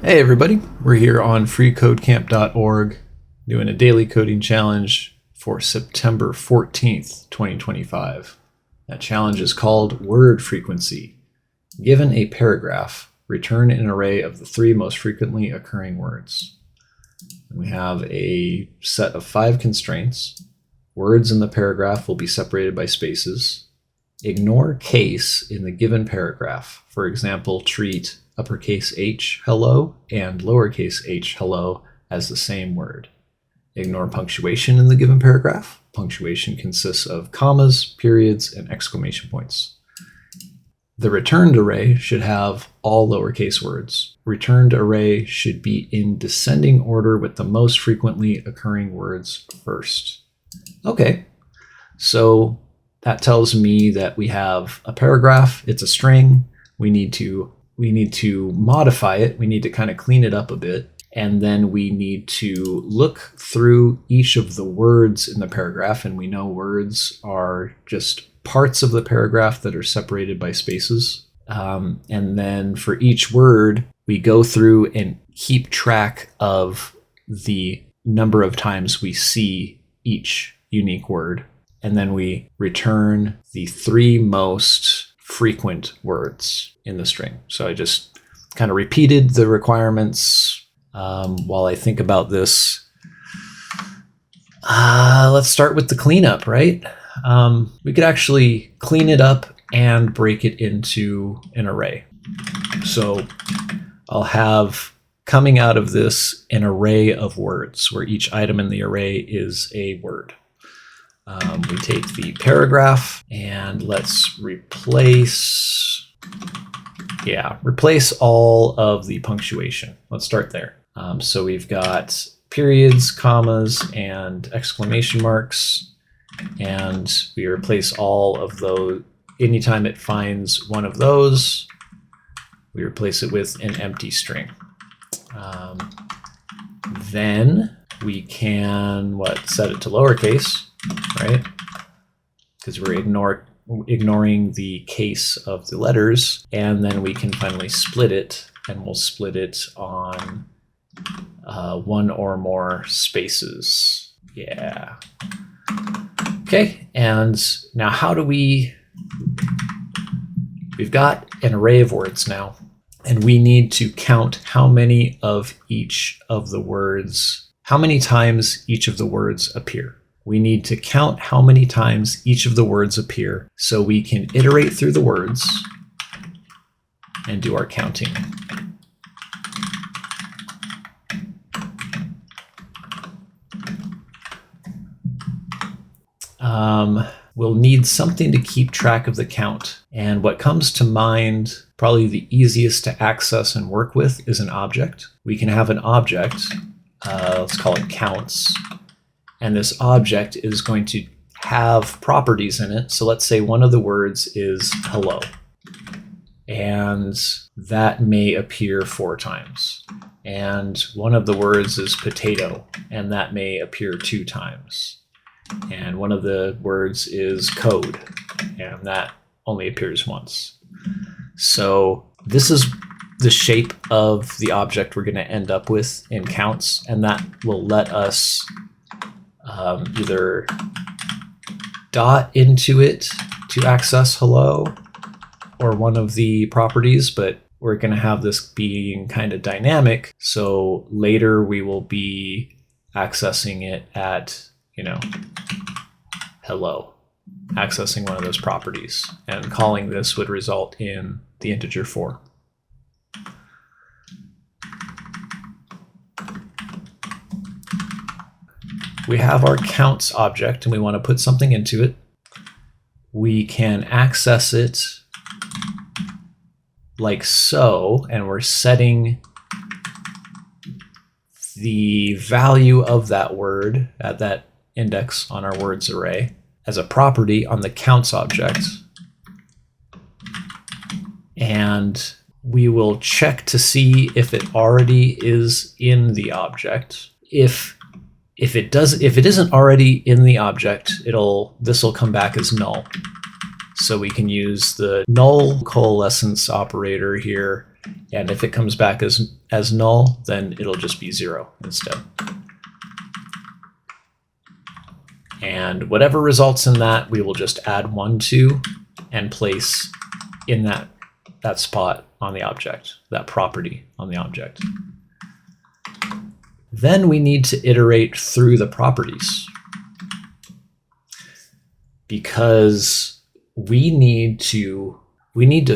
Hey everybody, we're here on FreeCodeCamp.org doing a daily coding challenge for September 14th, 2025. That challenge is called Word Frequency. Given a paragraph, return an array of the 3 most frequently occurring words. We have a set of 5 constraints. Words in the paragraph will be separated by spaces. Ignore case in the given paragraph. For example, treat uppercase H hello and lowercase h hello as the same word. Ignore punctuation in the given paragraph. Punctuation consists of commas, periods, and exclamation points. The returned array should have all lowercase words. Returned array should be in descending order with the most frequently occurring words first. Okay, so that tells me that we have a paragraph, it's a string, we need to modify it, we need to kind of clean it up a bit, and then we need to look through each of the words in the paragraph, and we know words are just parts of the paragraph that are separated by spaces. And then for each word, we go through and keep track of the number of times we see each unique word. And then we return the 3 most frequent words in the string. So I just kind of repeated the requirements while I think about this. Let's start with the cleanup, right? We could actually clean it up and break it into an array. So I'll have coming out of this an array of words where each item in the array is a word. We take the paragraph and let's replace all of the punctuation. Let's start there. So we've got periods, commas, and exclamation marks, and we replace all of those. Anytime it finds one of those, we replace it with an empty string. Then we can set it to lowercase, right? Because we're ignoring the case of the letters, and then we can finally split it, and we'll split it on 1 or more spaces. Yeah. Okay, and now how do we've got an array of words now, and we need to count how many of each of the words, how many times each of the words appear. We need to count how many times each of the words appear so we can iterate through the words and do our counting. We'll need something to keep track of the count. And what comes to mind, probably the easiest to access and work with, is an object. We can have an object, let's call it counts. And this object is going to have properties in it. So let's say one of the words is hello. And that may appear 4 times. And one of the words is potato, and that may appear 2 times. And one of the words is code, and that only appears once. So this is the shape of the object we're going to end up with in counts, and that will let us either dot into it to access hello or one of the properties, but we're going to have this being kind of dynamic. So later we will be accessing it at, hello, accessing one of those properties, and calling this would result in the integer 4. We have our counts object and we want to put something into it. We can access it like so, and we're setting the value of that word at that index on our words array as a property on the counts object. And we will check to see if it already is in the object. If it isn't already in the object, this will come back as null. So we can use the null coalescence operator here And if it comes back as null, then it'll just be 0 instead. And whatever results in that, we will just add 1 to and place in that spot on the object, that property on the object. Then we need to iterate through the properties, because we need to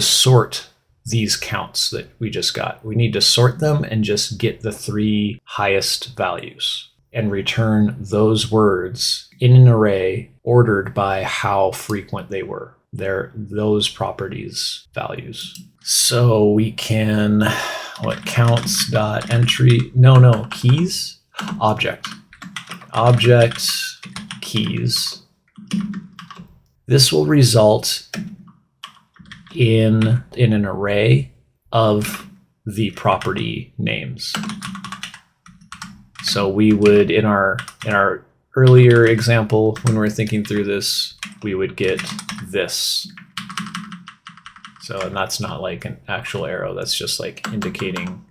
sort these counts that we just got. We need to sort them and just get the 3 highest values and return those words in an array ordered by how frequent they were. They're those properties values. So we can, keys, object keys. This will result in an array of the property names. So we would, in our earlier example, when we were thinking through this, we would get this. So, and that's not like an actual arrow, that's just like indicating,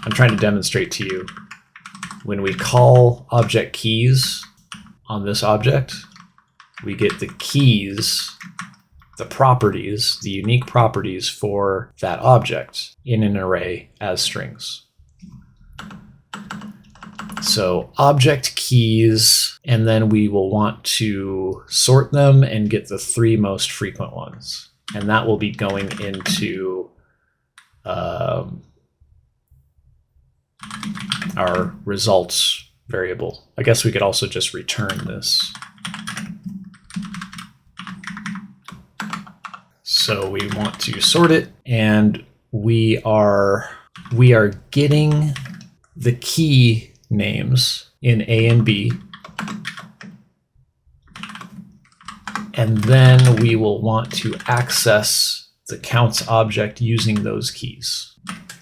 I'm trying to demonstrate to you, when we call object keys on this object, we get the keys, the properties, the unique properties for that object in an array as strings. So object keys, and then we will want to sort them and get the 3 most frequent ones. And that will be going into our results variable. I guess we could also just return this. So we want to sort it, and we are getting the key names in A and B, and then we will want to access the counts object using those keys,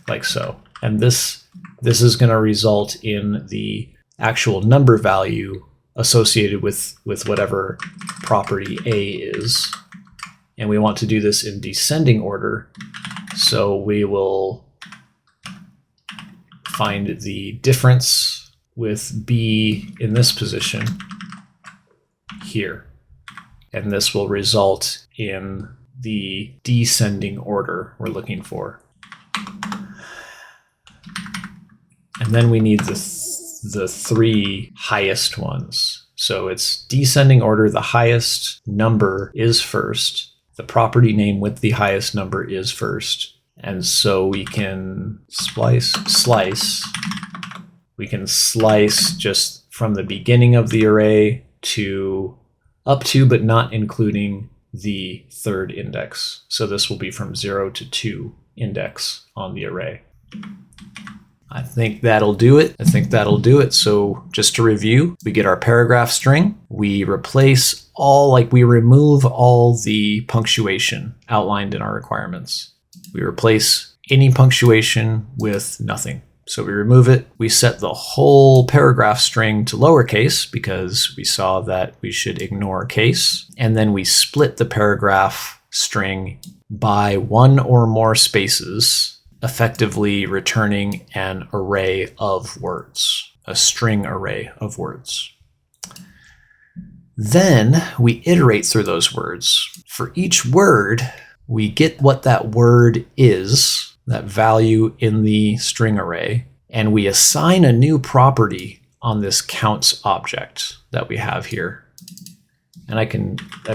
like so. And this is going to result in the actual number value associated with whatever property A is. And we want to do this in descending order. So we will find the difference with B in this position here. And this will result in the descending order we're looking for. And then we need the 3 highest ones. So it's descending order, the highest number is first. The property name with the highest number is first. And so we can slice. We can slice just from the beginning of the array to up to, but not including the 3rd index. So this will be from 0 to 2 index on the array. I think that'll do it. So just to review, we get our paragraph string. We replace we remove all the punctuation outlined in our requirements. We replace any punctuation with nothing. So we remove it. We set the whole paragraph string to lowercase because we saw that we should ignore case. And then we split the paragraph string by 1 or more spaces, effectively returning an array of words, a string array of words. Then we iterate through those words. For each word, we get what that word is, that value in the string array, and we assign a new property on this counts object that we have here. And I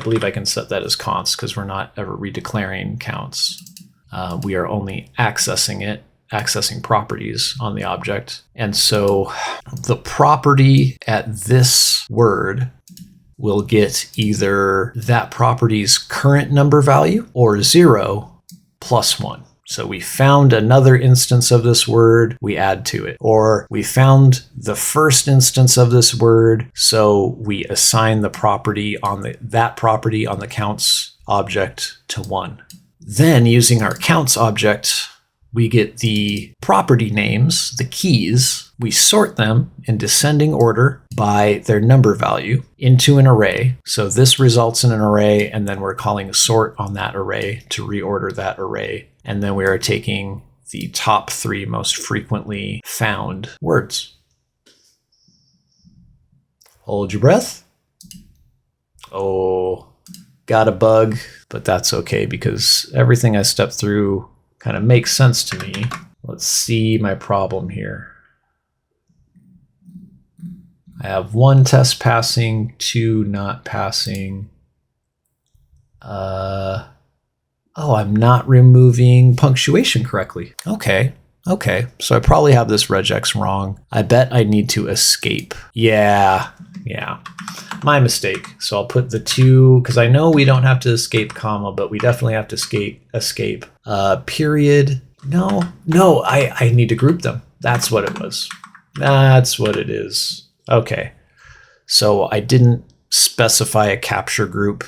believe I can set that as const because we're not ever redeclaring counts. We are only accessing properties on the object. And so the property at this word will get either that property's current number value or 0 plus 1. So we found another instance of this word, we add to it. Or we found the first instance of this word, so we assign the property on that property on the counts object to 1. Then using our counts object, we get the property names, the keys. We sort them in descending order by their number value into an array. So this results in an array, and then we're calling sort on that array to reorder that array. And then we are taking the top 3 most frequently found words. Hold your breath. Oh, got a bug, but that's okay because everything I stepped through kind of makes sense to me. Let's see my problem here. I have 1 test passing, 2 not passing. Oh, I'm not removing punctuation correctly. Okay, so I probably have this regex wrong. I bet I need to escape. Yeah, my mistake. So I'll put the 2, because I know we don't have to escape comma, but we definitely have to escape. Period. No, I need to group them. That's what it was. That's what it is. Okay, so I didn't specify a capture group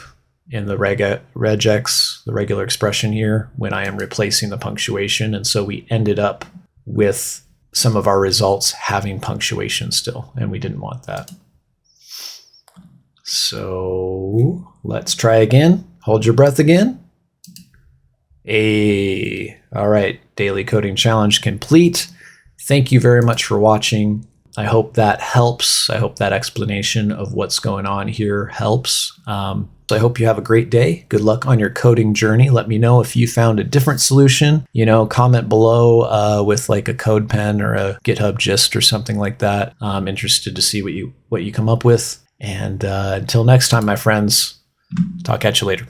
in the regex, the regular expression here, when I am replacing the punctuation. And so we ended up with some of our results having punctuation still, and we didn't want that. So let's try again. Hold your breath again. All right, daily coding challenge complete. Thank you very much for watching. I hope that helps. I hope that explanation of what's going on here helps. So I hope you have a great day. Good luck on your coding journey. Let me know if you found a different solution. Comment below with like a code pen or a GitHub gist or something like that. I'm interested to see what you come up with. And until next time, my friends, talk at you later.